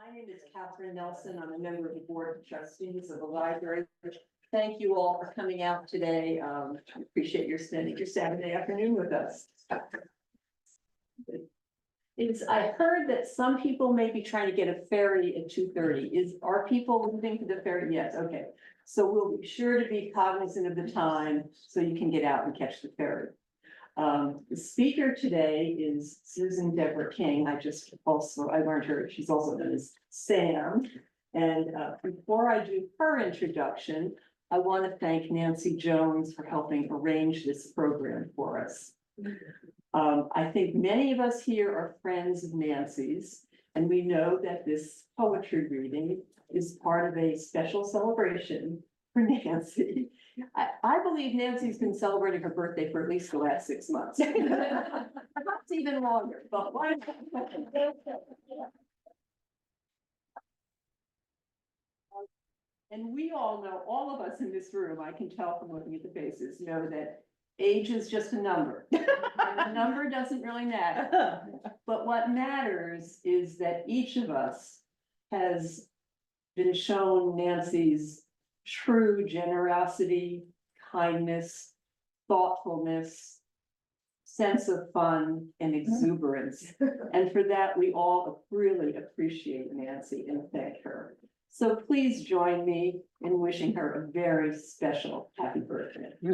My name is Catherine Nelson. I'm a member of the Board of Trustees of the library. Thank you all for coming out today. I appreciate your spending your Saturday afternoon with us. I heard that some people may be trying to get a ferry at 2:30. Are people moving to the ferry? Yes, okay. So we'll be sure to be cognizant of the time so you can get out and catch the ferry. The speaker today is Susan Deborah King. I learned her, she's also known as Sam. And before I do her introduction, I want to thank Nancy Jones for helping arrange this program for us. I think many of us here are friends of Nancy's, and we know that this poetry reading is part of a special celebration for Nancy. I believe Nancy's been celebrating her birthday for at least the last 6 months. Perhaps even longer, but why? And we all know, all of us in this room, I can tell from looking at the faces, know that age is just a number. And the number doesn't really matter. But what matters is that each of us has been shown Nancy's true generosity, kindness, thoughtfulness, sense of fun, and exuberance. And for that, we all really appreciate Nancy and thank her. So please join me in wishing her a very special happy birthday. She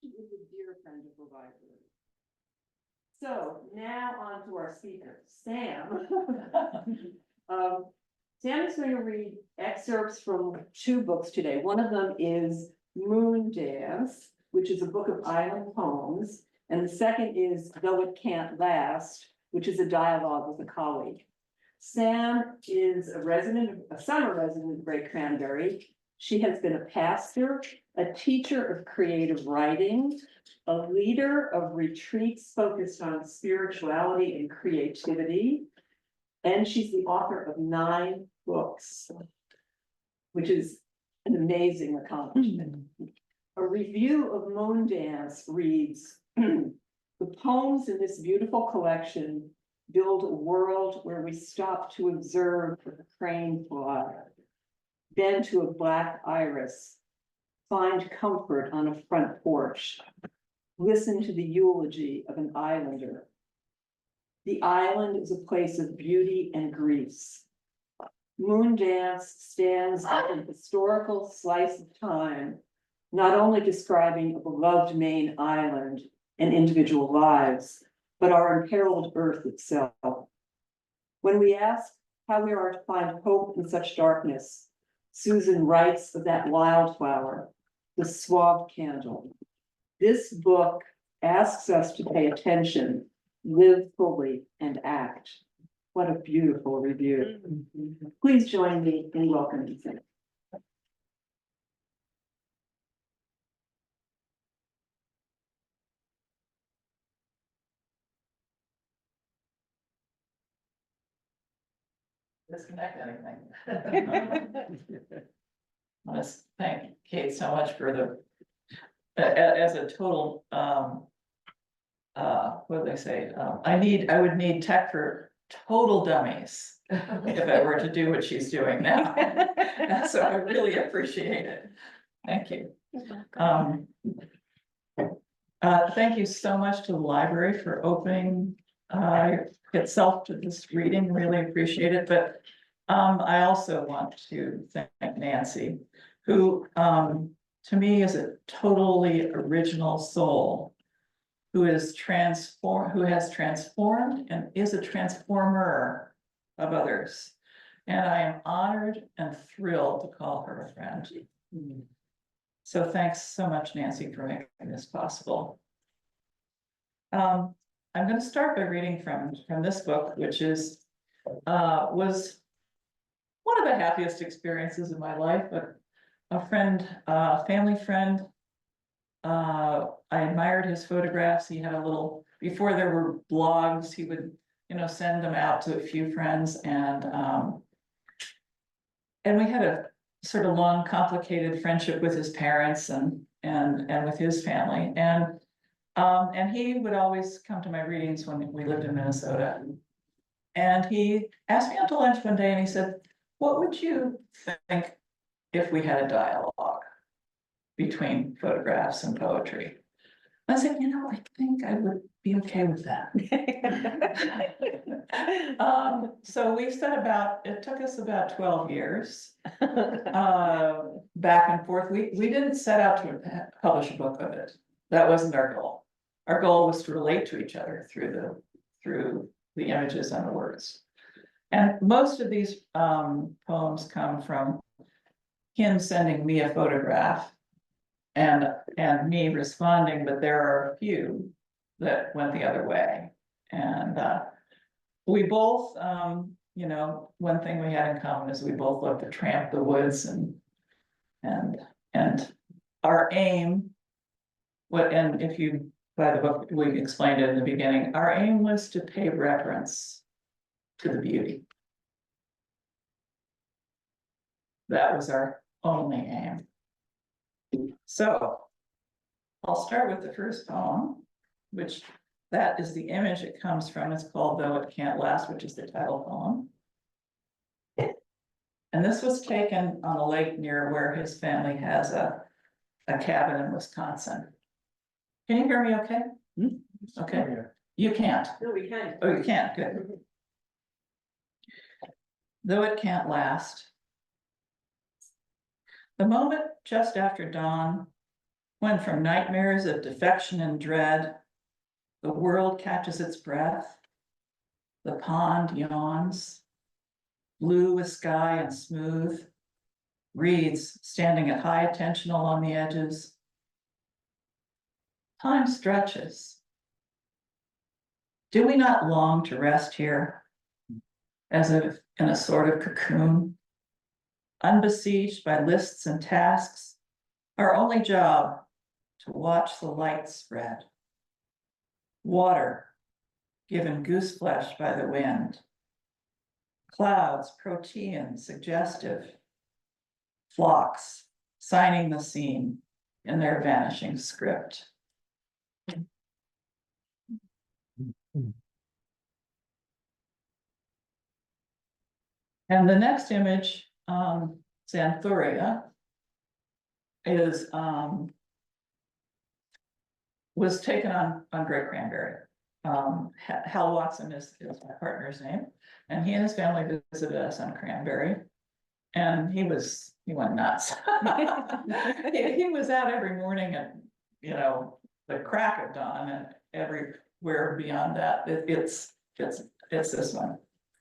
is a dear friend of the library. So now on to our speaker, Sam. Sam is going to read excerpts from 2 books today. One of them is Moon Dance, which is a book of island poems. And the second is Though It Can't Last, which is a dialogue with a colleague. Sam is a summer resident of Great Cranberry. She has been a pastor, a teacher of creative writing, a leader of retreats focused on spirituality and creativity. And she's the author of 9 books, which is an amazing accomplishment. A review of Moon Dance reads, the poems in this beautiful collection build a world where we stop to observe a crane fly, bend to a black iris, find comfort on a front porch, listen to the eulogy of an islander. The island is a place of beauty and griefs. Moon Dance stands as an historical slice of time, not only describing a beloved Maine island and individual lives, but our imperiled earth itself. When we ask how we are to find hope in such darkness, Susan writes of that wildflower, the swabbed candle. This book asks us to pay attention, live fully, and act. What a beautiful review. Please join me in welcoming Sam. Disconnect anything. I want to thank Kate so much for as a total, what did I say? I would need tech for total dummies if I were to do what she's doing now. So I really appreciate it. Thank you. Thank you so much to the library for opening itself to this reading, really appreciate it, but I also want to thank Nancy, who to me is a totally original soul, who has transformed and is a transformer of others. And I am honored and thrilled to call her a friend. So thanks so much, Nancy, for making this possible. I'm going to start by reading from this book, which was one of the happiest experiences of my life. But a friend, family friend, I admired his photographs. He had a little, before there were blogs, he would, send them out to a few friends, and we had a sort of long, complicated friendship with his parents and with his family. And And he would always come to my readings when we lived in Minnesota. And he asked me out to lunch one day and he said, what would you think if we had a dialogue between photographs and poetry? I said, I think I would be okay with that. So we set about, it took us about 12 years, back and forth. We didn't set out to publish a book of it. That wasn't our goal. Our goal was to relate to each other through the images and the words. And most of these poems come from him sending me a photograph and me responding, but there are a few that went the other way. And we both, one thing we had in common is we both love to tramp the woods and our aim, and if you buy the book, we explained it in the beginning, our aim was to pay reference to the beauty. That was our only aim. So I'll start with the first poem, which that is the image it comes from. It's called Though It Can't Last, which is the title poem. And this was taken on a lake near where his family has a cabin in Wisconsin. Can you hear me okay? Okay, you can't. No, we can. Oh, you can't, good. Though it can't last. The moment just after dawn, when from nightmares of defection and dread, the world catches its breath, the pond yawns, blue with sky and smooth, reeds standing at high attention along the edges. Time stretches. Do we not long to rest here, as if in a sort of cocoon, unbesieged by lists and tasks, our only job to watch the light spread? Water given goose flesh by the wind, clouds protean suggestive, flocks signing the scene in their vanishing script. And the next image, Xanthoria, was taken on Great Cranberry. Hal Watson is my partner's name, and he and his family visited us on Cranberry, and he went nuts. He was out every morning at the crack of dawn, and everywhere beyond that, it's this one.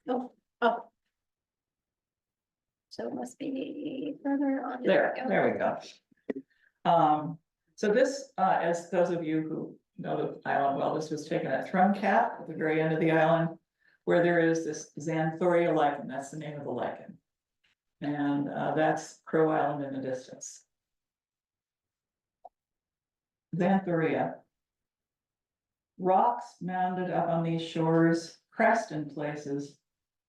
Oh. So it must be further on. There we go. So this, as those of you who know the island well, this was taken at Thrum Cap at the very end of the island, where there is this Xanthoria lichen. That's the name of the lichen. And that's Crow Island in the distance. Xanthoria. Rocks mounded up on these shores, crest in places,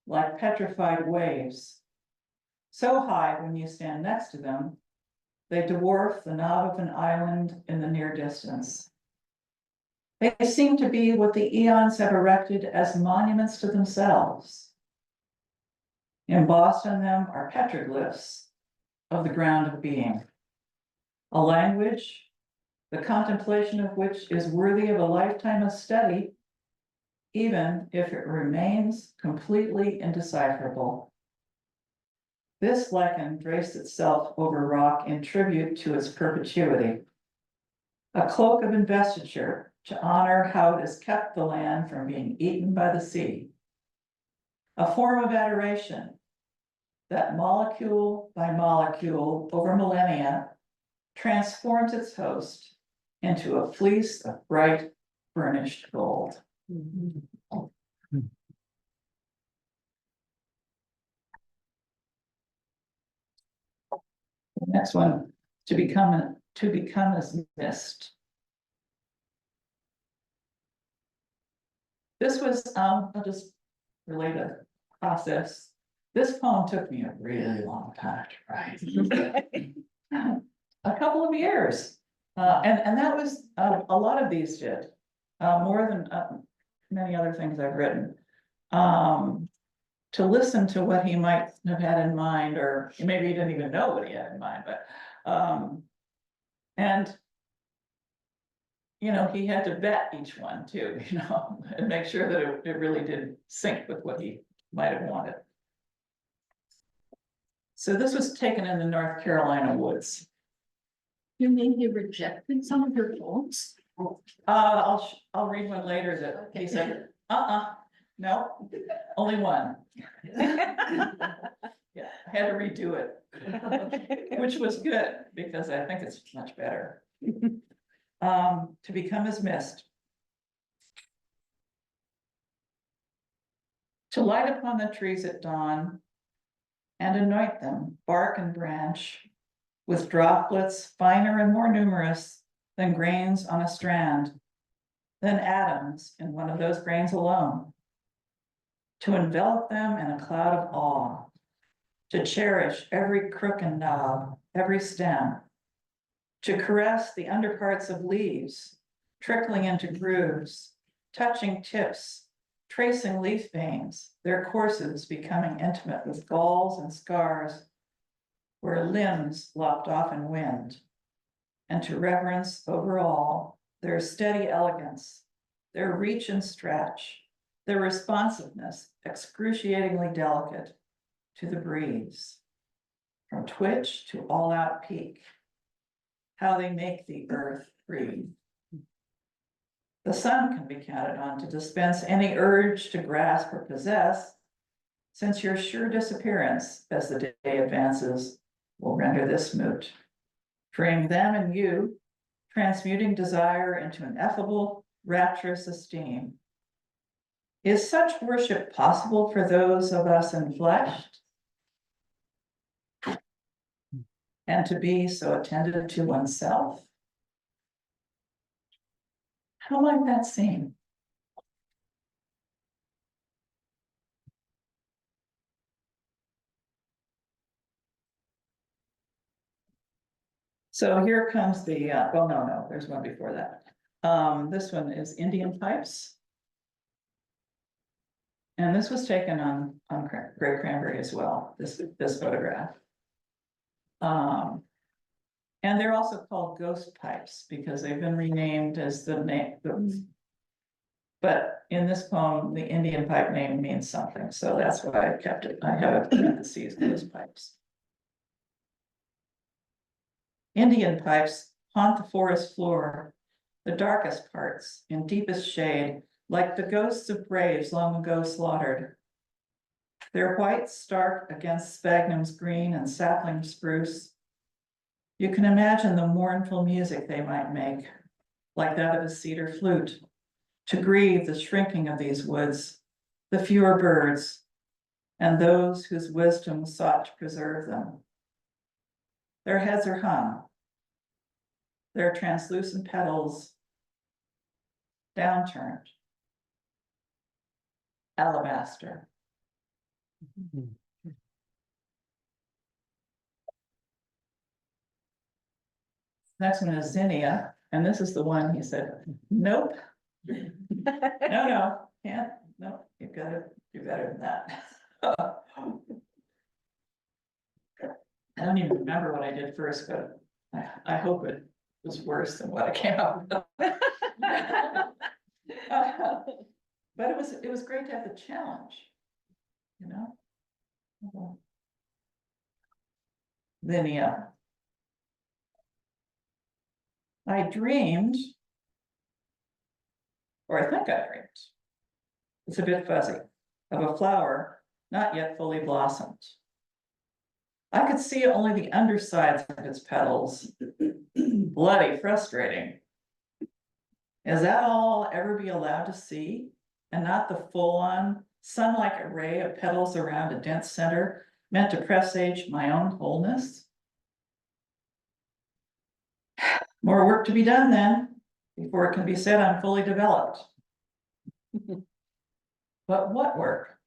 like petrified waves. So high when you stand next to them, they dwarf the knob of an island in the near distance. They seem to be what the eons have erected as monuments to themselves. Embossed on them are petroglyphs of the ground of being, a language, the contemplation of which is worthy of a lifetime of study, even if it remains completely indecipherable. This lichen drapes itself over rock in tribute to its perpetuity, a cloak of investiture to honor how it has kept the land from being eaten by the sea, a form of adoration that molecule by molecule over millennia transforms its host into a fleece of bright burnished gold. The next one, to become as mist. This was, I'll just relate a process. This poem took me a really long time to write. A couple of years. And that was, a lot of these did, more than, many other things I've written. To listen to what he might have had in mind, or maybe he didn't even know what he had in mind, but, and you know, he had to vet each one too, you know, and make sure that it really did sync with what he might have wanted. So this was taken in the North Carolina woods. You mean he rejected some of your poems? I'll read one later that he said, no, only one. Yeah, I had to redo it, which was good, because I think it's much better. To become as mist. To light upon the trees at dawn and anoint them, bark and branch, with droplets finer and more numerous than grains on a strand, than atoms in one of those grains alone. To envelop them in a cloud of awe, to cherish every crook and knob, every stem, to caress the underparts of leaves, trickling into grooves, touching tips, tracing leaf veins, their courses becoming intimate with galls and scars, where limbs lopped off in wind, and to reverence over all their steady elegance, their reach and stretch, their responsiveness excruciatingly delicate to the breeze, from twitch to all-out peak, how they make the earth breathe. The sun can be counted on to dispense any urge to grasp or possess, since your sure disappearance as the day advances will render this moot, freeing them and you, transmuting desire into ineffable, rapturous esteem. Is such worship possible for those of us enfleshed? And to be so attentive to oneself? How might that seem? So here comes the, well, no, there's one before that. This one is Indian pipes. And this was taken on Great Cranberry as well, this photograph. And they're also called ghost pipes because they've been renamed as the name. But in this poem, the Indian pipe name means something, so that's why I kept it. I have it in parentheses, ghost pipes. Indian pipes haunt the forest floor, the darkest parts, in deepest shade, like the ghosts of braves long ago slaughtered. Their white stark against sphagnum's green and sapling spruce. You can imagine the mournful music they might make, like that of a cedar flute, to grieve the shrinking of these woods, the fewer birds, and those whose wisdom sought to preserve them. Their heads are hung, their translucent petals downturned, alabaster. Next one is zinnia, and this is the one he said, nope. No, can't, no, you've got to do better than that. I don't even remember what I did first, but I hope it was worse than what I came up with. But it was great to have the challenge, you know? Zinnia. I dreamed, or I think I dreamed, it's a bit fuzzy, of a flower not yet fully blossomed. I could see only the undersides of its petals. Bloody frustrating. Is that all I'll ever be allowed to see? And not the full-on, sun-like array of petals around a dense center meant to presage my own wholeness? More work to be done then, before it can be said I'm fully developed. But what work?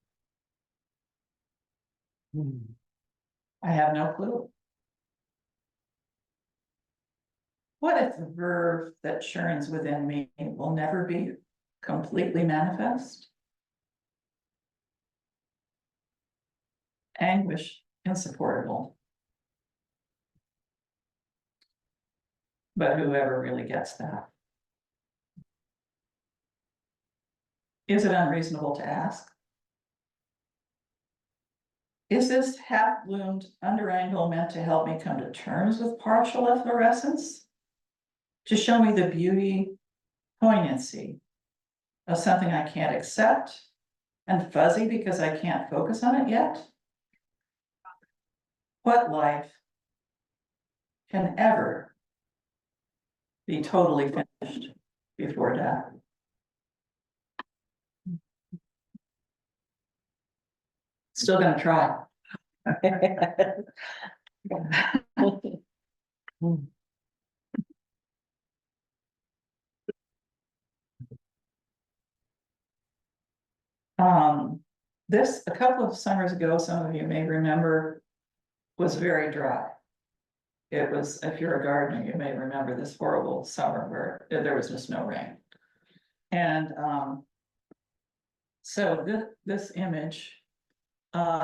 I have no clue. What if the verve that churns within me will never be completely manifest? Anguish insupportable. But whoever really gets that. Is it unreasonable to ask? Is this half-bloomed underangle meant to help me come to terms with partial efflorescence? To show me the beauty, poignancy of something I can't accept and fuzzy because I can't focus on it yet? What life can ever be totally finished before death? Still gonna try. This, a couple of summers ago, some of you may remember, was very dry. It was, if you're a gardener, you may remember this horrible summer where there was just no rain. And so this image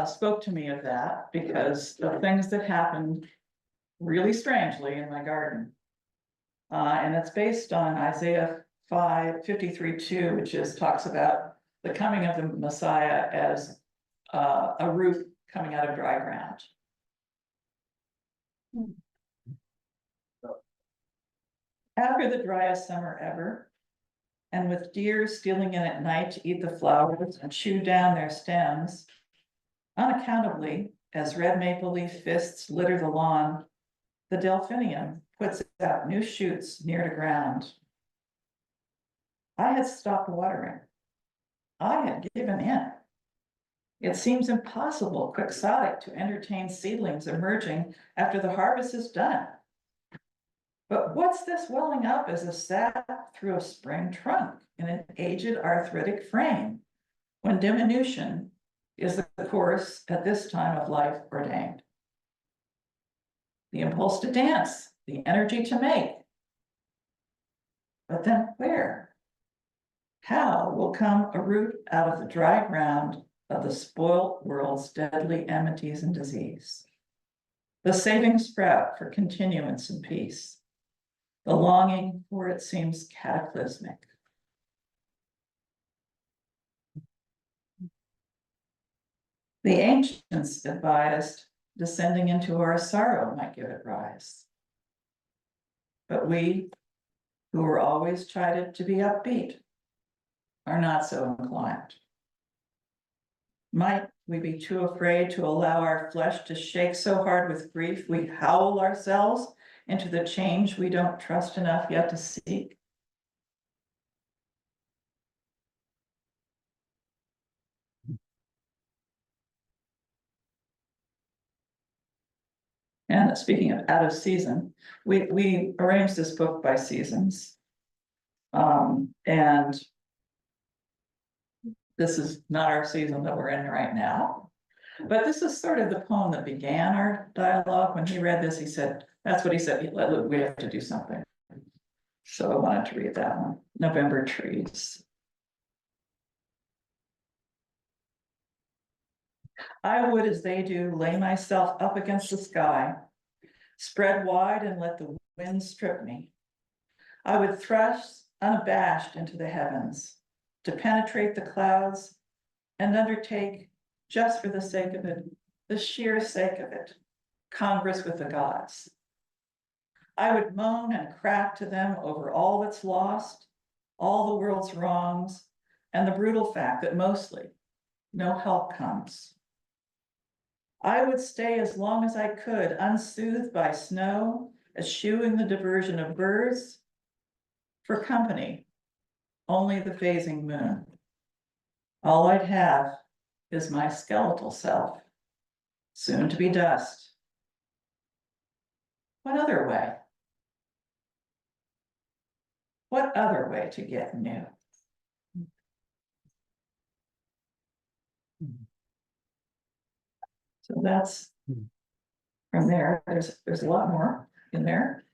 spoke to me of that because of things that happened really strangely in my garden. And it's based on Isaiah 53:2, which talks about the coming of the Messiah as a root coming out of dry ground. After the driest summer ever, and with deer stealing in at night to eat the flowers and chew down their stems, unaccountably, as red maple leaf fists litter the lawn, the delphinium puts out new shoots near to ground. I had stopped watering. I had given in. It seems impossible, quixotic, to entertain seedlings emerging after the harvest is done. But what's this welling up as a sap through a spring trunk in an aged arthritic frame, when diminution is the course at this time of life ordained? The impulse to dance, the energy to make. But then where? How will come a root out of the dry ground of the spoilt world's deadly enmities and disease? The saving sprout for continuance and peace. The longing for it seems cataclysmic. The ancients advised descending into our sorrow might give it rise. But we, who were always chided to be upbeat, are not so inclined. Might we be too afraid to allow our flesh to shake so hard with grief we howl ourselves into the change we don't trust enough yet to seek? And speaking of out of season, we arranged this book by seasons. And this is not our season that we're in right now. But this is sort of the poem that began our dialogue. When he read this, he said, that's what he said, we have to do something. So I wanted to read that one, November Trees. I would, as they do, lay myself up against the sky, spread wide and let the wind strip me. I would thrust unabashed into the heavens, to penetrate the clouds and undertake, just for the sake of it, the sheer sake of it, congress with the gods. I would moan and crack to them over all that's lost, all the world's wrongs, and the brutal fact that mostly no help comes. I would stay as long as I could, unsoothed by snow, eschewing the diversion of birds. For company, only the phasing moon. All I'd have is my skeletal self, soon to be dust. What other way? What other way to get new? So that's from there. There's a lot more in there.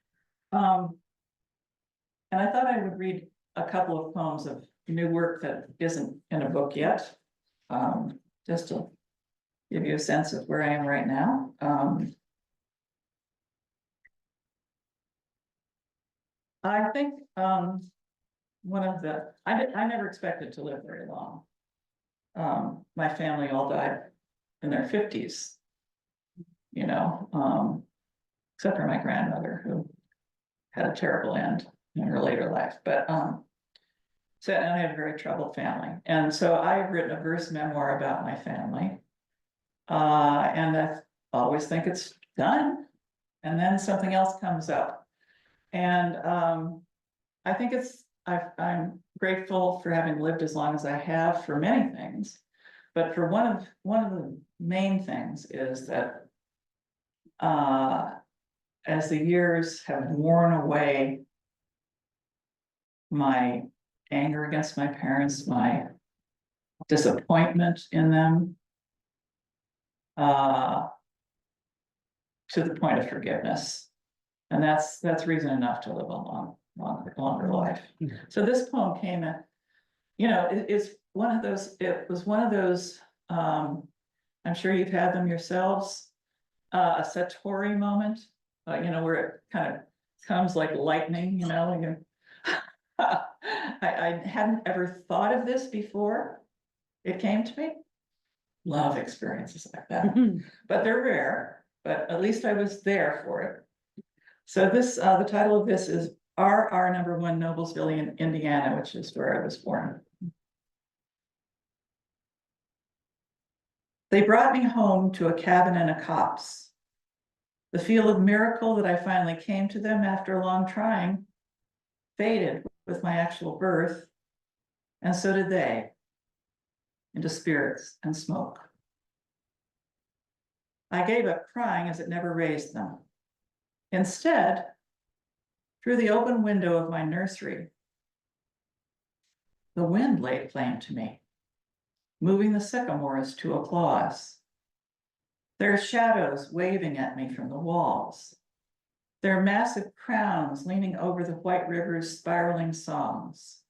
And I thought I would read a couple of poems of new work that isn't in a book yet. Just to give you a sense of where I am right now. I think one of the, I never expected to live very long. My family all died in their 50s, you know, except for my grandmother, who had a terrible end in her later life. But so, and I had a very troubled family. And so I've written a verse memoir about my family. And I always think it's done. And then something else comes up. And I think I'm grateful for having lived as long as I have for many things. But for one of the main things is that as the years have worn away my anger against my parents, my disappointment in them, to the point of forgiveness. And that's reason enough to live a longer life. So this poem came in, you know, it was one of those, I'm sure you've had them yourselves, a satori moment, you know, where it kind of comes like lightning, you know, and you're I hadn't ever thought of this before it came to me. Love experiences like that, but they're rare, but at least I was there for it. So this, the title of this is RR number 1 Noblesville, Indiana, which is where I was born. They brought me home to a cabin in a copse. The feel of miracle that I finally came to them after a long trying faded with my actual birth, and so did they, into spirits and smoke. I gave up crying as it never raised them. Instead, through the open window of my nursery, the wind laid claim to me, moving the sycamores to applause. Their shadows waving at me from the walls, their massive crowns leaning over the white river's spiraling songs.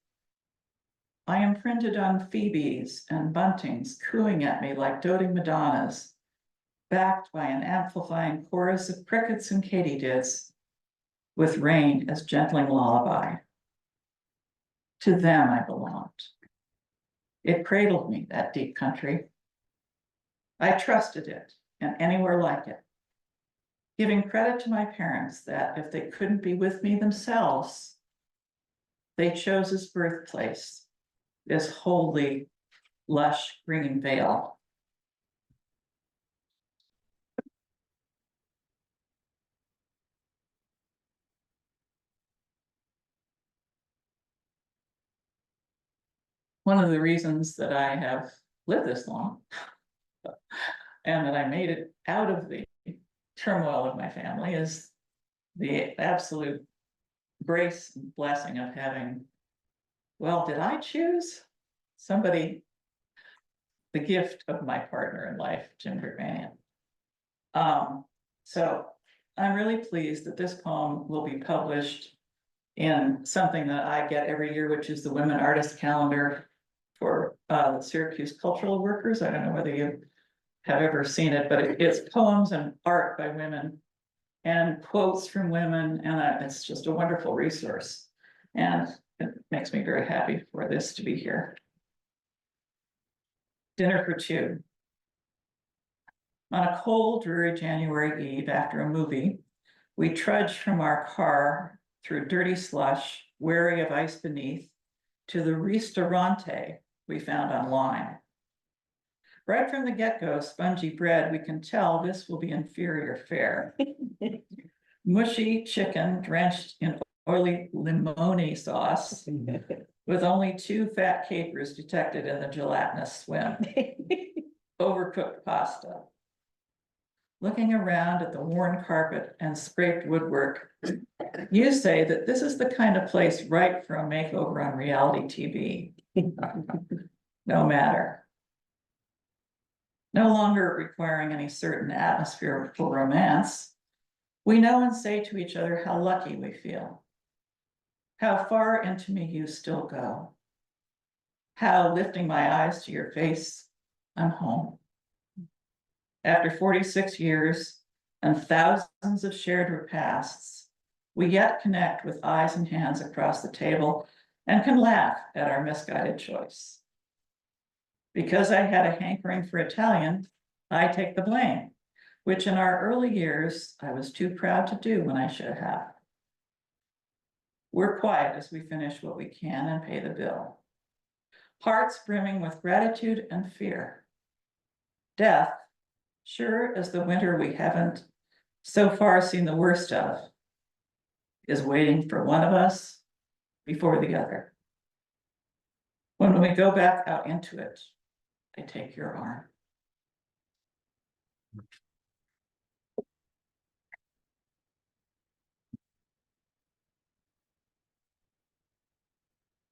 I imprinted on phoebes and buntings cooing at me like doting Madonnas, backed by an amplifying chorus of crickets and katydids, with rain as gentling lullaby. To them I belonged. It cradled me, that deep country. I trusted it and anywhere like it, giving credit to my parents that if they couldn't be with me themselves, they chose as birthplace this holy, lush green vale. One of the reasons that I have lived this long and that I made it out of the turmoil of my family is the absolute grace and blessing of having, well, did I choose? Somebody, the gift of my partner in life, Jim Germanian. So I'm really pleased that this poem will be published in something that I get every year, which is the Women Artist Calendar for the Syracuse Cultural Workers. I don't know whether you have ever seen it, but it's poems and art by women and quotes from women, and it's just a wonderful resource. And it makes me very happy for this to be here. Dinner for two. On a cold, dreary January eve after a movie, we trudged from our car through dirty slush, wary of ice beneath, to the ristorante we found online. Right from the get-go, spongy bread, we can tell this will be inferior fare. Mushy chicken drenched in oily limoni sauce, with only 2 fat capers detected in the gelatinous swim. Overcooked pasta. Looking around at the worn carpet and scraped woodwork, you say that this is the kind of place ripe for a makeover on reality TV. No matter. No longer requiring any certain atmosphere for romance, we know and say to each other how lucky we feel. how far into me you still go. How, lifting my eyes to your face, I'm home. After 46 years and thousands of shared repasts, we yet connect with eyes and hands across the table and can laugh at our misguided choice. Because I had a hankering for Italian, I take the blame, which in our early years, I was too proud to do when I should have. We're quiet as we finish what we can and pay the bill. Hearts brimming with gratitude and fear. Death, sure as the winter we haven't so far seen the worst of, is waiting for one of us before the other. When we go back out into it, I take your arm.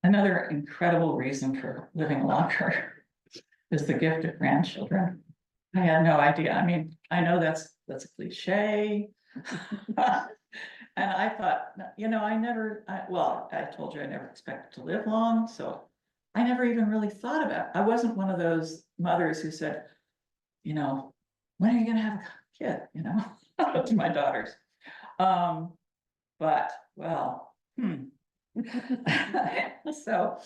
Another incredible reason for living longer is the gift of grandchildren. I had no idea. I mean, I know that's a cliche. And I thought, I told you I never expected to live long, so I never even really thought about it. I wasn't one of those mothers who said, when are you gonna have a kid, to my daughters. But, well, so,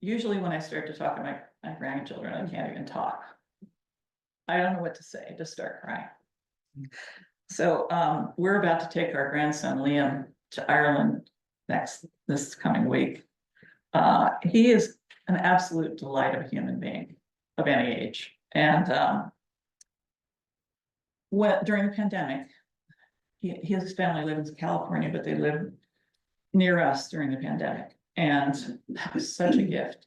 usually when I start to talk to my grandchildren, I can't even talk. I don't know what to say, just start crying. So we're about to take our grandson Liam to Ireland this coming week. He is an absolute delight of a human being of any age. And during the pandemic, his family lives in California, but they lived near us during the pandemic. And that was such a gift.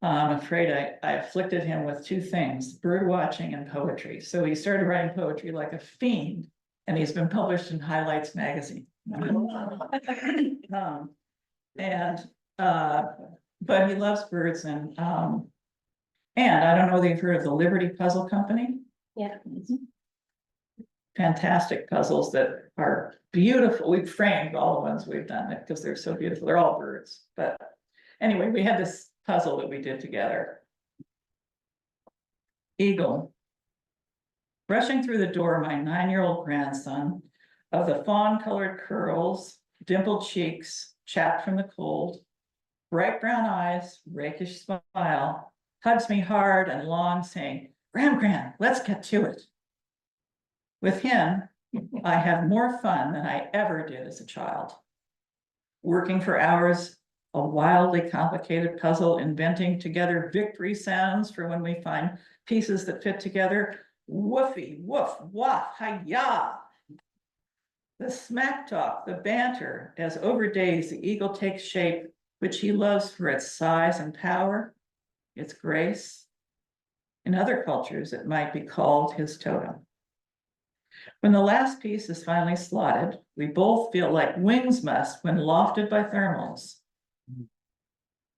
I'm afraid I afflicted him with two things, bird watching and poetry. So he started writing poetry like a fiend, and he's been published in Highlights magazine. But he loves birds, and I don't know whether you've heard of the Liberty Puzzle Company. Yeah. Fantastic puzzles that are beautiful. We've framed all the ones we've done because they're so beautiful. They're all birds. But anyway, we had this puzzle that we did together. Eagle. Rushing through the door, my 9-year-old grandson of the fawn-colored curls, dimpled cheeks, chapped from the cold, bright brown eyes, rakish smile, hugs me hard and long, saying, Gran, let's get to it. With him, I have more fun than I ever did as a child. Working for hours, a wildly complicated puzzle, inventing together victory sounds for when we find pieces that fit together. Woofy, woof, wah, hi-ya. The smack talk, the banter, as over days the eagle takes shape, which he loves for its size and power, its grace. In other cultures, it might be called his totem. When the last piece is finally slotted, we both feel like wings must when lofted by thermals.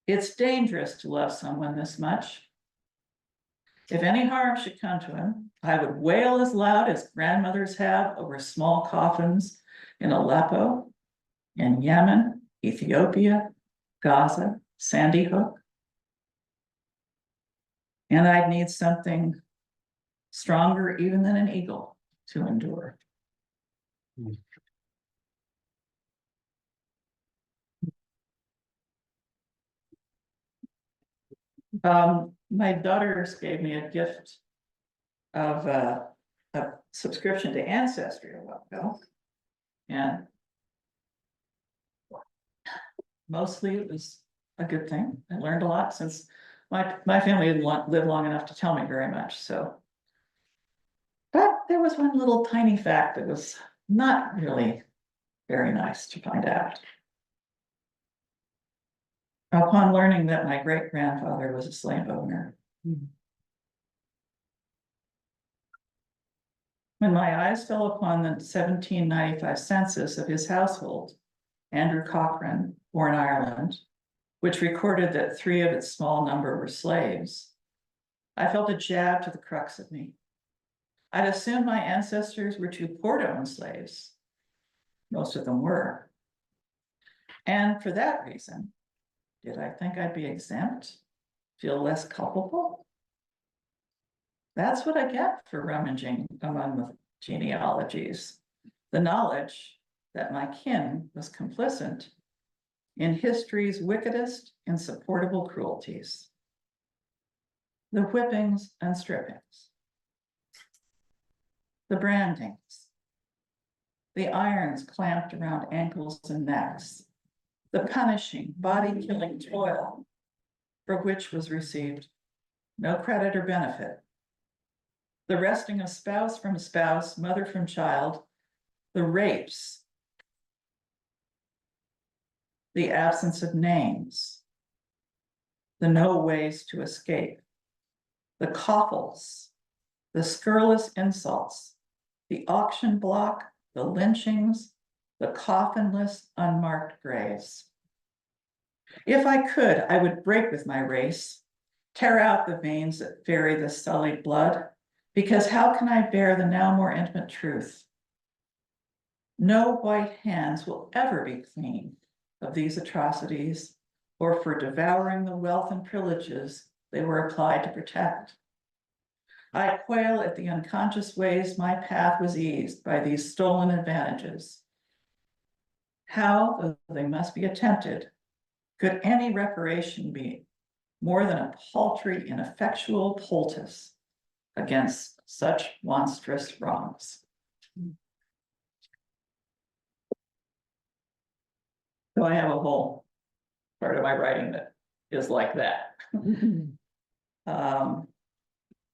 It's dangerous to love someone this much. If any harm should come to him, I would wail as loud as grandmothers have over small coffins in Aleppo, in Yemen, Ethiopia, Gaza, Sandy Hook. And I'd need something stronger even than an eagle to endure. My daughters gave me a gift of a subscription to Ancestry a while ago. And mostly it was a good thing. I learned a lot since my family didn't live long enough to tell me very much. So, but there was one little tiny fact that was not really very nice to find out. Upon learning that my great-grandfather was a slave owner. When my eyes fell upon the 1795 census of his household, Andrew Cochrane, born Ireland, which recorded that 3 of its small number were slaves, I felt a jab to the crux of me. I'd assumed my ancestors were too poor to own slaves. Most of them were. And for that reason, did I think I'd be exempt? Feel less culpable? That's what I get for rummaging among the genealogies. The knowledge that my kin was complicit in history's wickedest, insupportable cruelties. The whippings and strippings. The brandings. The irons clamped around ankles and necks. The punishing, body-killing toil for which was received no credit or benefit. The wresting of spouse from spouse, mother from child, the rapes, the absence of names, the no ways to escape, the coffles, the scurrilous insults, the auction block, the lynchings, the coffinless, unmarked graves. If I could, I would break with my race, tear out the veins that ferry the sullied blood, because how can I bear the now more intimate truth? No white hands will ever be clean of these atrocities or for devouring the wealth and privileges they were applied to protect. I quail at the unconscious ways my path was eased by these stolen advantages. How, though they must be attempted, could any reparation be more than a paltry, ineffectual poultice against such monstrous wrongs? So I have a whole part of my writing that is like that.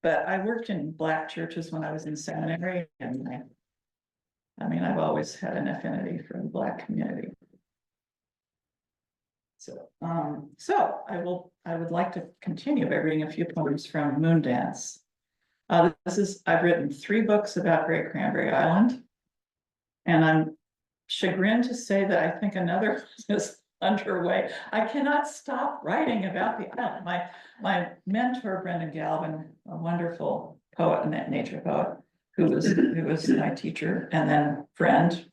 But I worked in Black churches when I was in seminary, and I mean, I've always had an affinity for the Black community. So, I would like to continue by reading a few poems from Moondance. I've written 3 books about Great Cranberry Island, and I'm chagrined to say that I think another is underway. I cannot stop writing about the island. My mentor, Brendan Galvin, a wonderful poet and nature poet, who was my teacher and then friend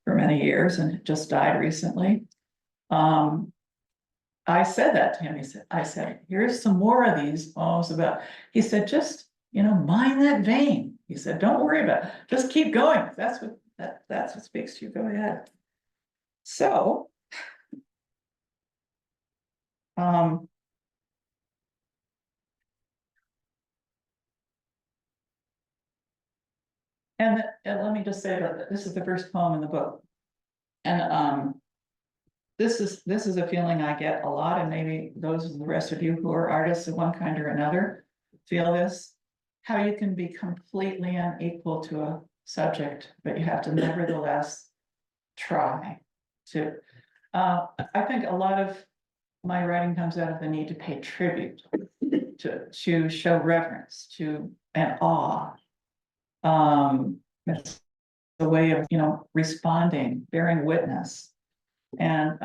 for many years and just died recently. I said that to him. I said, here's some more of these poems about, he said, just, mine that vein. He said, don't worry about it. Just keep going. That's what speaks to you. Go ahead. So, and let me just say that this is the first poem in the book. And this is a feeling I get a lot, and maybe those of the rest of you who are artists of one kind or another feel this, how you can be completely unequal to a subject, but you have to nevertheless try to. I think a lot of my writing comes out of the need to pay tribute, to show reverence, and awe. It's a way of, responding, bearing witness. And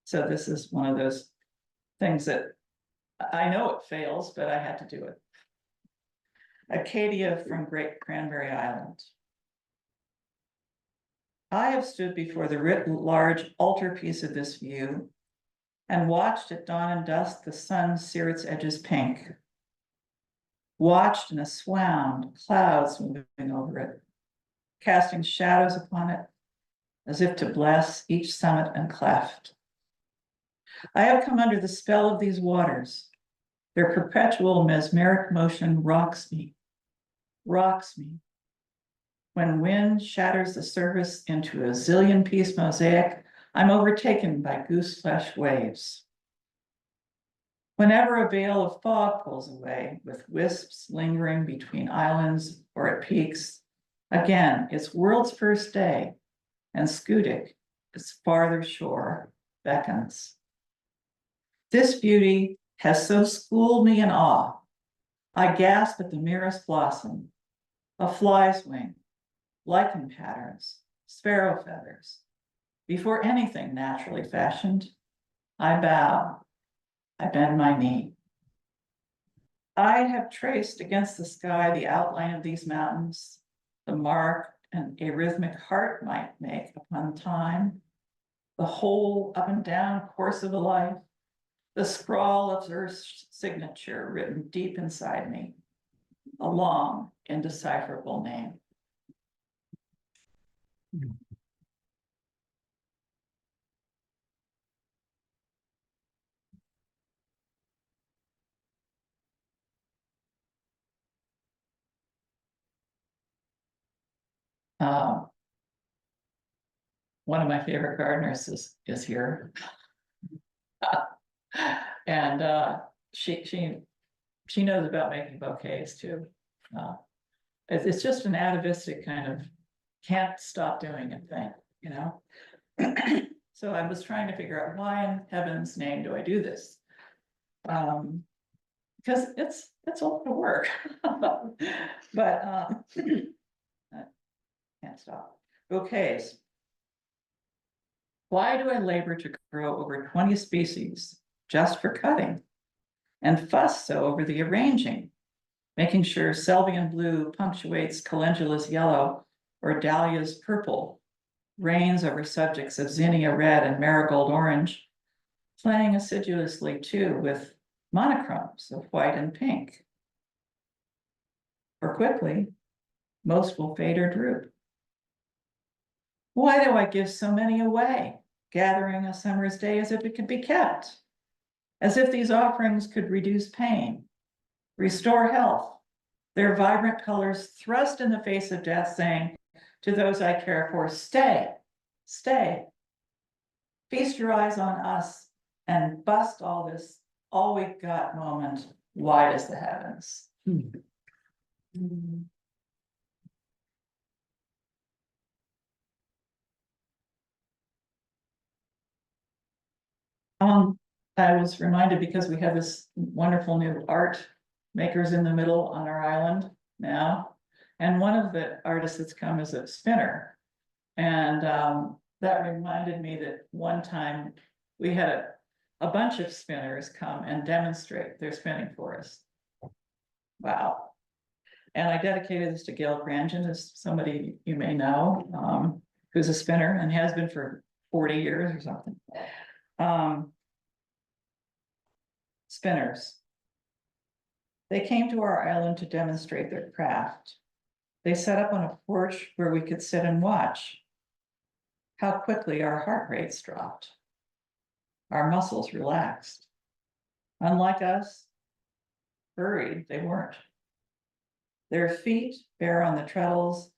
so this is one of those things that I know it fails, but I had to do it. Acadia from Great Cranberry Island. I have stood before the writ large altarpiece of this view and watched at dawn and dusk the sun sear its edges pink. Watched in a swound, clouds moving over it, casting shadows upon it, as if to bless each summit and cleft. I have come under the spell of these waters. Their perpetual mesmeric motion rocks me. When wind shatters the surface into a zillion-piece mosaic, I'm overtaken by goose-flesh waves. Whenever a veil of fog pulls away, with wisps lingering between islands or at peaks, again, it's world's first day, and Scudic, its farther shore, beckons. This beauty has so schooled me in awe. I gasp at the merest blossom, a fly's wing, lichen patterns, sparrow feathers. Before anything naturally fashioned, I bow, I bend my knee. I have traced against the sky the outline of these mountains, the mark an arrhythmic heart might make upon time, the whole up and down course of a life, the scrawl of Earth's signature written deep inside me, a long, indecipherable name. One of my favorite gardeners is here. And she knows about making bouquets too. It's just an atavistic kind of can't stop doing it thing, you know? So I was trying to figure out why in heaven's name do I do this? Because it's a lot of work. But I can't stop. Bouquets. Why do I labor to grow over 20 species just for cutting? And fuss so over the arranging, making sure Selvian blue punctuates calendula's yellow or dahlia's purple, reigns over subjects of zinnia red and marigold orange, playing assiduously too with monochromes of white and pink. For quickly, most will fade or droop. Why do I give so many away, gathering a summer's day as if it could be kept? As if these offerings could reduce pain, restore health, their vibrant colors thrust in the face of death, saying to those I care for, stay, stay. Feast your eyes on us and bust all this, all we got moment wide as the heavens. I was reminded because we have this wonderful new art makers in the middle on our island now. And one of the artists that's come is a spinner. And that reminded me that one time we had a bunch of spinners come and demonstrate their spinning for us. Wow. And I dedicated this to Gail Grandin, as somebody you may know, who's a spinner and has been for 40 years or something. Spinners. They came to our island to demonstrate their craft. They set up on a porch where we could sit and watch. How quickly our heart rates dropped. Our muscles relaxed. Unlike us, hurried they weren't. Their feet, bare on the treadles,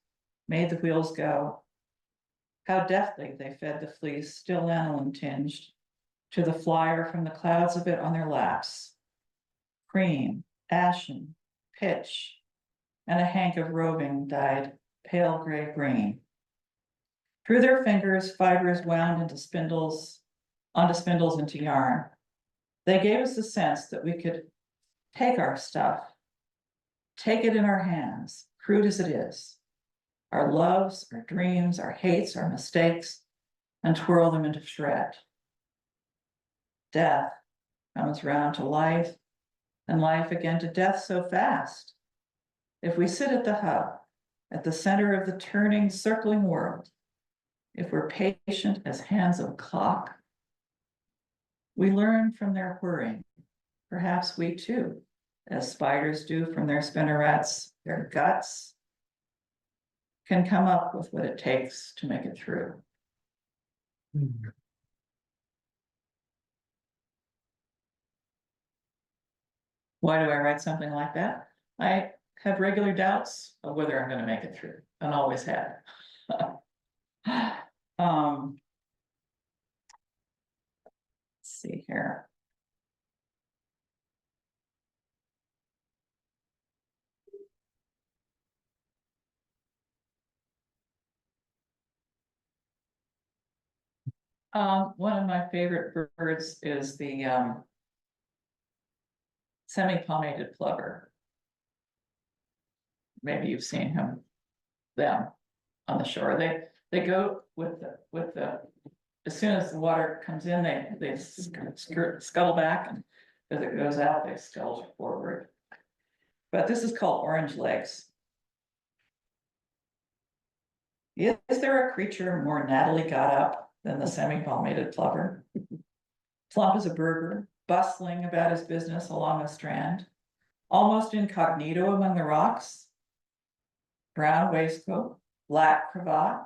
made the wheels go. How deftly they fed the fleece, still lanolin tinged, to the flyer from the clouds of it on their laps. Cream, ashen, pitch, and a hank of roving dyed pale gray green. Through their fingers, fibers wound onto spindles into yarn. They gave us the sense that we could take our stuff, take it in our hands, crude as it is, our loves, our dreams, our hates, our mistakes, and twirl them into shred. Death comes round to life, and life again to death so fast. If we sit at the hub, at the center of the turning, circling world, if we're patient as hands of a clock, we learn from their whirring. Perhaps we too, as spiders do from their spinnerets, their guts, can come up with what it takes to make it through. Why do I write something like that? I have regular doubts of whether I'm going to make it through, and always had. Let's see here. One of my favorite birds is the semi-palmated plover. Maybe you've seen them on the shore. They go with the as soon as the water comes in, they scuttle back, and as it goes out, they scuttle forward. but this is called Orange Legs. Is there a creature more nattily got up than the semi-palmated plover? Plump as a burger, bustling about his business along a strand, almost incognito among the rocks. Brown waistcoat, black cravat,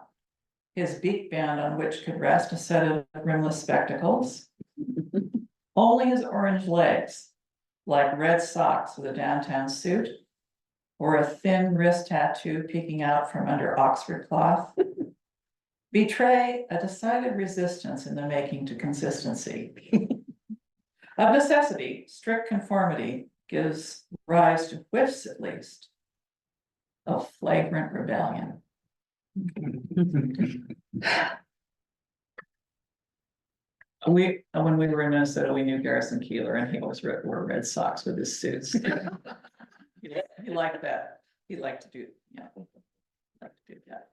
his beak band on which could rest a set of rimless spectacles. Only his orange legs, like red socks with a downtown suit, or a thin wrist tattoo peeking out from under Oxford cloth, betray a decided resistance in the making to consistency. Of necessity, strict conformity gives rise to whiffs, at least, of flagrant rebellion. When we were in Minnesota, we knew Garrison Keillor, and he always wore red socks with his suits. He liked that. He liked to do, yeah, liked to do that.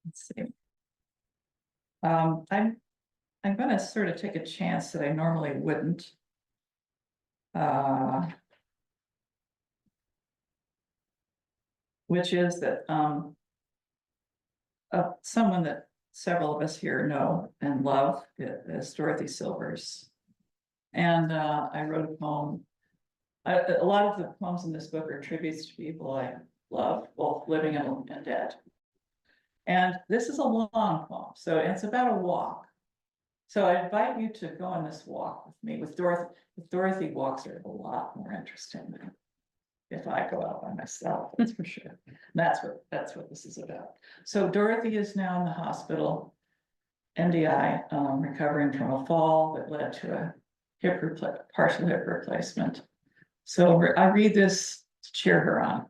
Let's see. I'm gonna sort of take a chance that I normally wouldn't. Which is that someone that several of us here know and love is Dorothy Silvers. And I wrote a poem. A lot of the poems in this book are tributes to people I love, both living and dead. And this is a long poem, so it's about a walk. So I invite you to go on this walk with me. With Dorothy, walks are a lot more interesting than if I go out by myself, that's for sure. That's what this is about. So Dorothy is now in the hospital, MDI, recovering from a fall that led to a partial hip replacement. So I read this to cheer her on.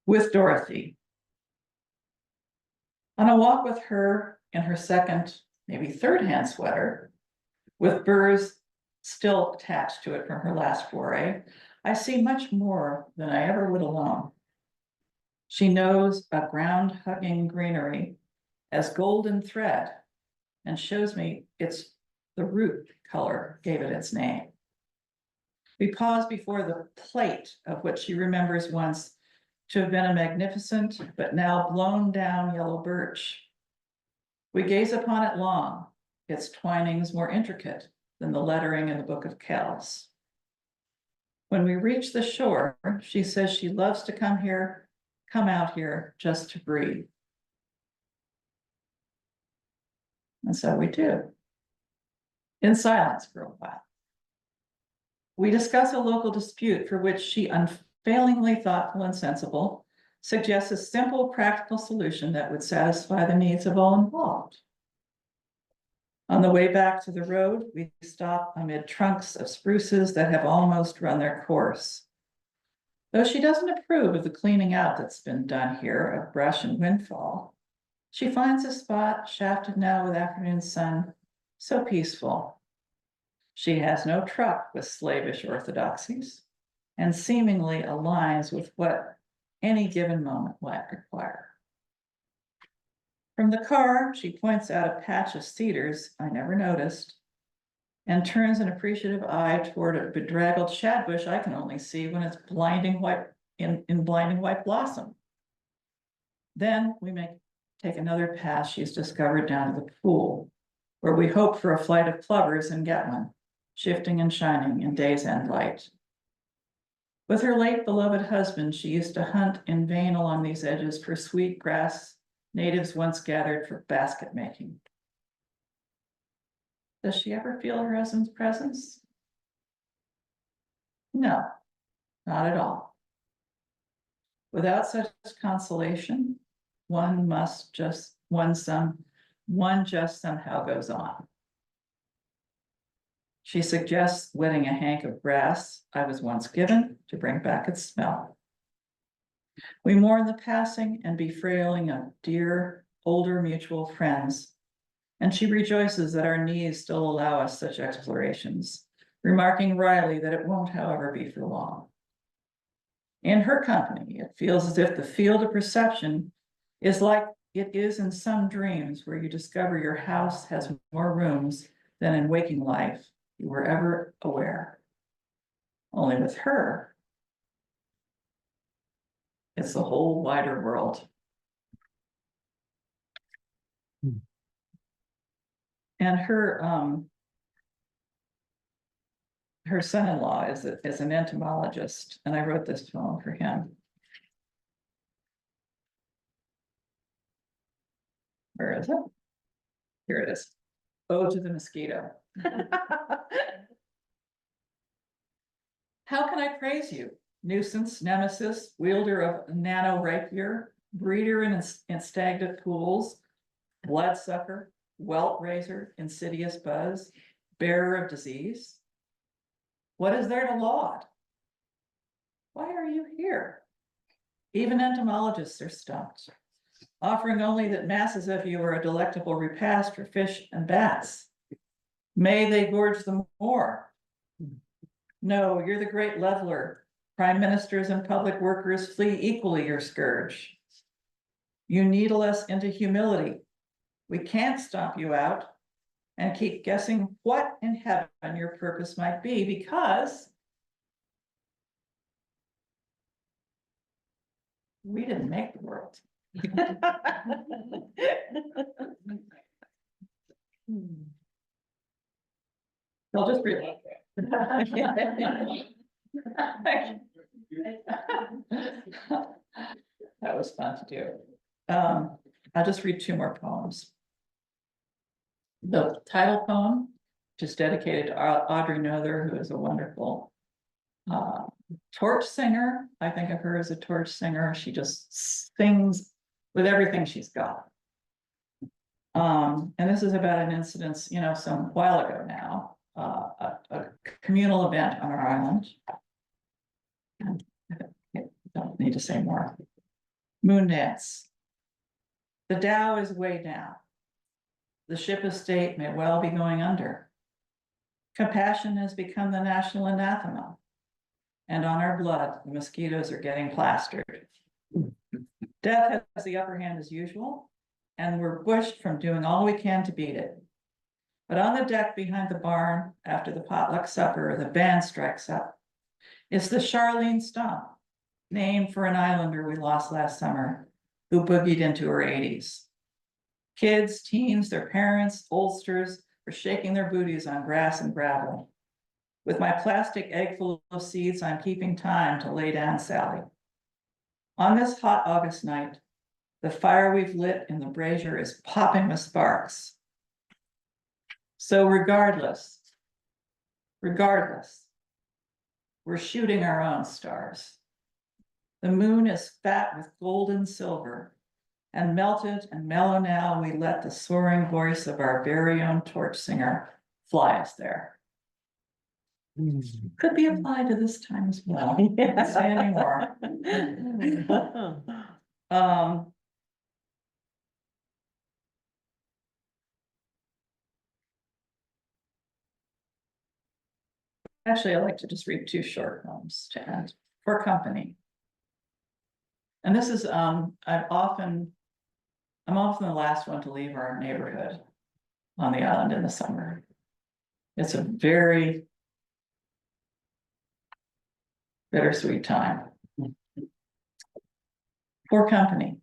With Dorothy. On a walk with her in her second, maybe third hand sweater, with burrs still attached to it from her last foray, I see much more than I ever would alone. She knows a ground-hugging greenery as golden thread and shows me it's the root color gave it its name. We pause before the plate of what she remembers once to have been a magnificent but now blown down yellow birch. We gaze upon it long, its twinings more intricate than the lettering in the Book of Kells. When we reach the shore, she says she loves to come out here just to breathe. And so we do, in silence for a while. We discuss a local dispute for which she, unfailingly thoughtful and sensible, suggests a simple, practical solution that would satisfy the needs of all involved. On the way back to the road, we stop amid trunks of spruces that have almost run their course. Though she doesn't approve of the cleaning out that's been done here of brush and windfall, she finds a spot shafted now with afternoon sun, so peaceful. She has no truck with slavish orthodoxies, and seemingly aligns with what any given moment might require. From the car, she points out a patch of cedars I never noticed, and turns an appreciative eye toward a bedraggled shad bush I can only see when it's blinding white in blinding white blossom. Then we may take another path she's discovered down to the pool, where we hope for a flight of plovers and get one, shifting and shining in day's end light. With her late beloved husband, she used to hunt in vain along these edges for sweet grass natives once gathered for basket making. Does she ever feel her husband's presence? No, not at all. Without such consolation, one just somehow goes on. She suggests wetting a hank of grass I was once given to bring back its smell. We mourn the passing and befrailing of dear, older mutual friends, and she rejoices that our knees still allow us such explorations, remarking wryly that it won't, however, be for long. In her company, it feels as if the field of perception is like it is in some dreams where you discover your house has more rooms than in waking life you were ever aware. Only with her, it's the whole wider world. And her son-in-law is an entomologist, and I wrote this poem for him. Where is it? Here it is. Ode to the Mosquito. How can I praise you? Nuisance, nemesis, wielder of nano rapier, breeder in stagnant pools, bloodsucker, welt raiser, insidious buzz, bearer of disease. What is there to laud? Why are you here? Even entomologists are stumped, offering only that masses of you are a delectable repast for fish and bats. May they gorge them more. No, you're the great leveler. Prime ministers and public workers flee equally your scourge. You needle us into humility. We can't stomp you out and keep guessing what in heaven your purpose might be, because we didn't make the world. I'll just read it. That was fun to do. I'll just read two more poems. The title poem, which is dedicated to Audrey Nother, who is a wonderful torch singer. I think of her as a torch singer. She just sings with everything she's got. And this is about an incident, some while ago now, a communal event on our island. Don't need to say more. Moon dance. The Dow is way down. The ship of state may well be going under. Compassion has become the national anathema. And on our blood, the mosquitoes are getting plastered. Death has the upper hand as usual, and we're bushed from doing all we can to beat it. But on the deck behind the barn, after the potluck supper, the band strikes up. It's the Charlene Stomp, named for an islander we lost last summer, who boogied into her 80s. Kids, teens, their parents, oldsters were shaking their booties on grass and gravel. With my plastic egg full of seeds, I'm keeping time to lay down Sally. On this hot August night, the fire we've lit in the brazier is popping with sparks. So regardless, we're shooting our own stars. The moon is fat with gold and silver, and melted and mellow now we let the soaring voice of our very own torch singer fly us there. Could be applied to this time as well. Can't say anymore. Actually, I like to just read two short poems to end for company. And this is, I'm often the last one to leave our neighborhood on the island in the summer. It's a very bittersweet time. For company.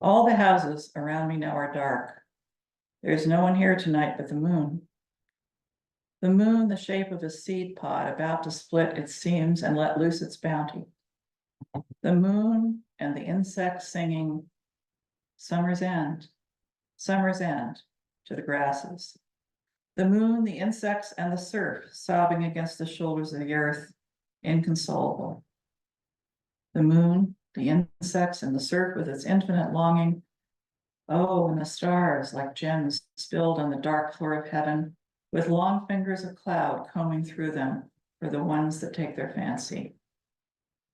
All the houses around me now are dark. There's no one here tonight but the moon. The moon, the shape of a seed pod about to split its seams and let loose its bounty. The moon and the insects singing summer's end to the grasses. The moon, the insects, and the surf sobbing against the shoulders of the earth, inconsolable. The moon, the insects, and the surf with its infinite longing. Oh, and the stars like gems spilled on the dark floor of heaven, with long fingers of cloud combing through them for the ones that take their fancy.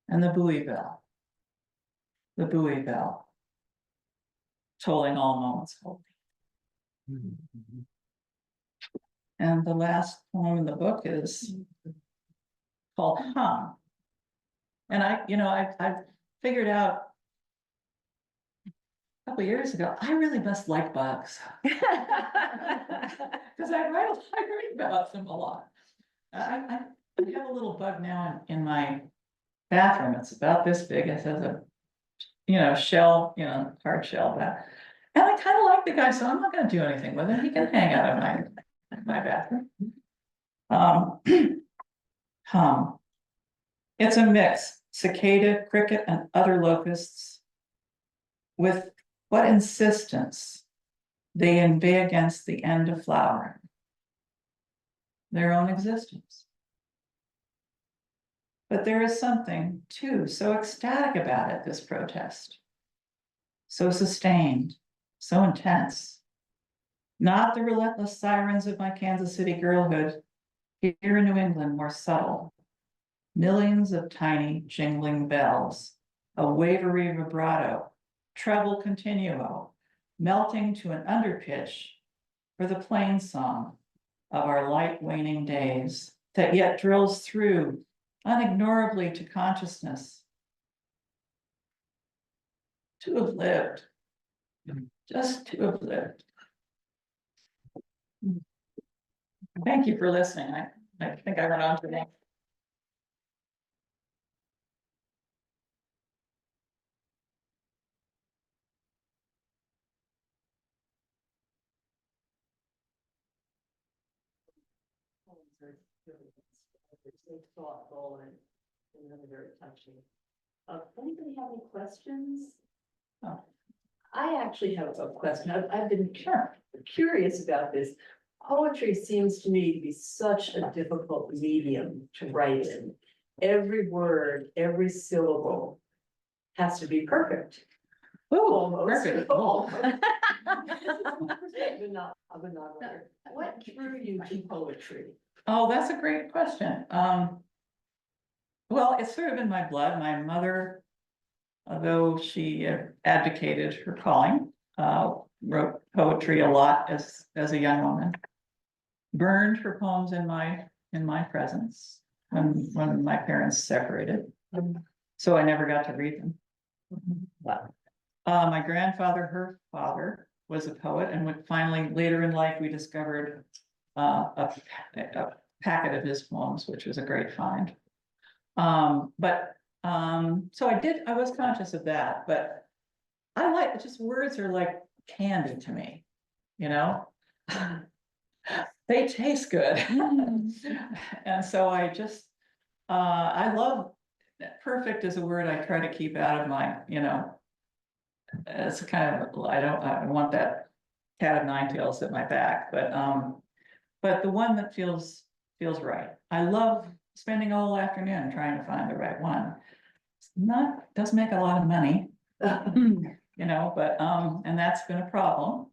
And the buoy bell, tolling all moments holy. And the last poem in the book is called Hum. And I figured out a couple of years ago, I really must like bugs. Because I write about them a lot. I have a little bug now in my bathroom. It's about this big. It has a, shell, hard shell that. And I kind of like the guy, so I'm not gonna do anything with him. He can hang out in my bathroom. Hum. It's a mix, cicada, cricket, and other locusts. With what insistence they inveigh against the end of flowering. Their own existence. But there is something, too, so ecstatic about it, this protest. So sustained, so intense. Not the relentless sirens of my Kansas City girlhood, here in New England, more subtle. Millions of tiny jingling bells, a wavery vibrato, treble continuo, melting to an underpitch for the plain song of our light waning days that yet drills through unignorably to consciousness. To have lived, just to have lived. Thank you for listening. I think I went on to that. So thoughtful and really very touching. Anybody have any questions? Oh. I actually have a question. I've been curious about this. Poetry seems to me to be such a difficult medium to write in. Every word, every syllable has to be perfect. Oh, Almost. perfect. Almost. I'm a non-writer. What drew you to poetry? Oh, that's a great question. Well, it's sort of in my blood. My mother, although she advocated her calling, wrote poetry a lot as a young woman. Burned her poems in my presence when my parents separated. So I never got to read them. Wow. My grandfather, her father, was a poet, and finally later in life we discovered a packet of his poems, which was a great find. So I was conscious of that, but I like just words are like candy to me, they taste good. And so I just, I love, perfect is a word I try to keep out of my, it's kind of, I don't want that cat of nine tails at my back, but the one that feels right. I love spending all afternoon trying to find the right one. Doesn't make a lot of money, but and that's been a problem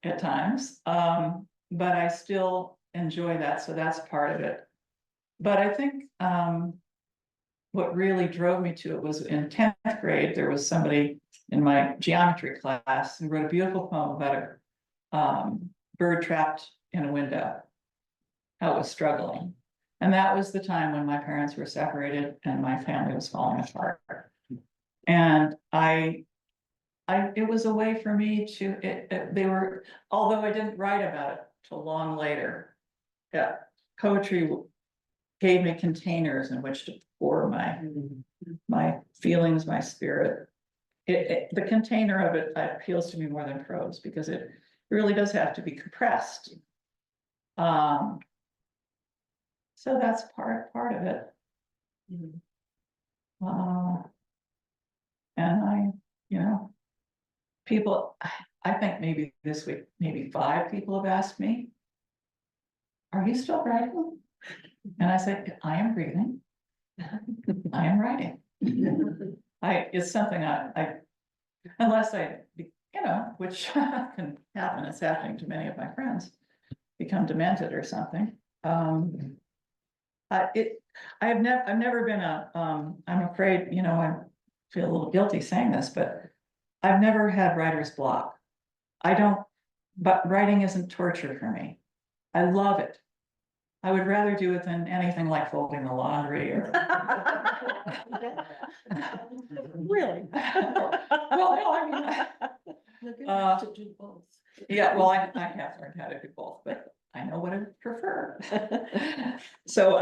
at times. But I still enjoy that, so that's part of it. But I think what really drove me to it was in 10th grade, there was somebody in my geometry class who wrote a beautiful poem about a bird trapped in a window, how it was struggling. And that was the time when my parents were separated and my family was falling apart. And it was a way for me to, although I didn't write about it till long later, poetry gave me containers in which to pour my feelings, my spirit. The container of it appeals to me more than prose because it really does have to be compressed. So that's part of it. And people, I think maybe this week, maybe 5 people have asked me, are you still writing? And I said, I am breathing. I am writing. It's something I unless which can happen, it's happening to many of my friends, become demented or something. I've never been I'm afraid, I feel a little guilty saying this, but I've never had writer's block. But writing isn't torture for me. I love it. I would rather do it than anything like folding the laundry or. Really? Well, no, I mean, Uh, To do both. Yeah, well, I have learned how to do both, but I know what I prefer. So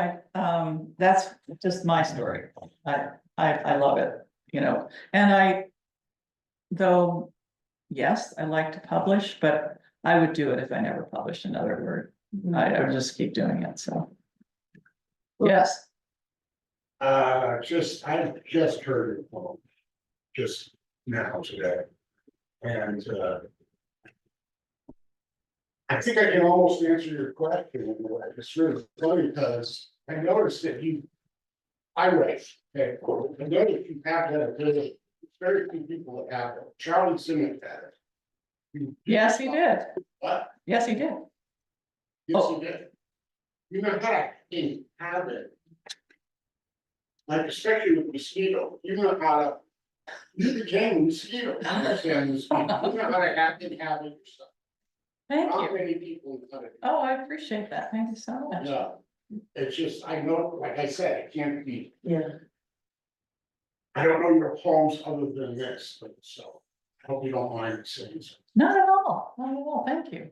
that's just my story. I love it, you know, and though, yes, I like to publish, but I would do it if I never published another word. I would just keep doing it, so. Yes, I've just heard it from just now today. And I think I can almost answer your question in a way. It's really funny because I noticed that I write, okay, I noticed you have that ability. Very few people that have it. Charlie Simmons had it. yes, he did. What? Yes, he did. Yes, he did. You know how to have it. Like especially with mosquito, you know how to, you became a mosquito, you understand mosquito, you know how to have it yourself. Thank Not you. many people know how to do Oh, I appreciate that. Thank you so it. much. Yeah, it's just, I know, like I said, it can't be, Yeah. I don't know your poems other than this, but so. I hope you don't mind saying so. Not at all, not at all. Thank you.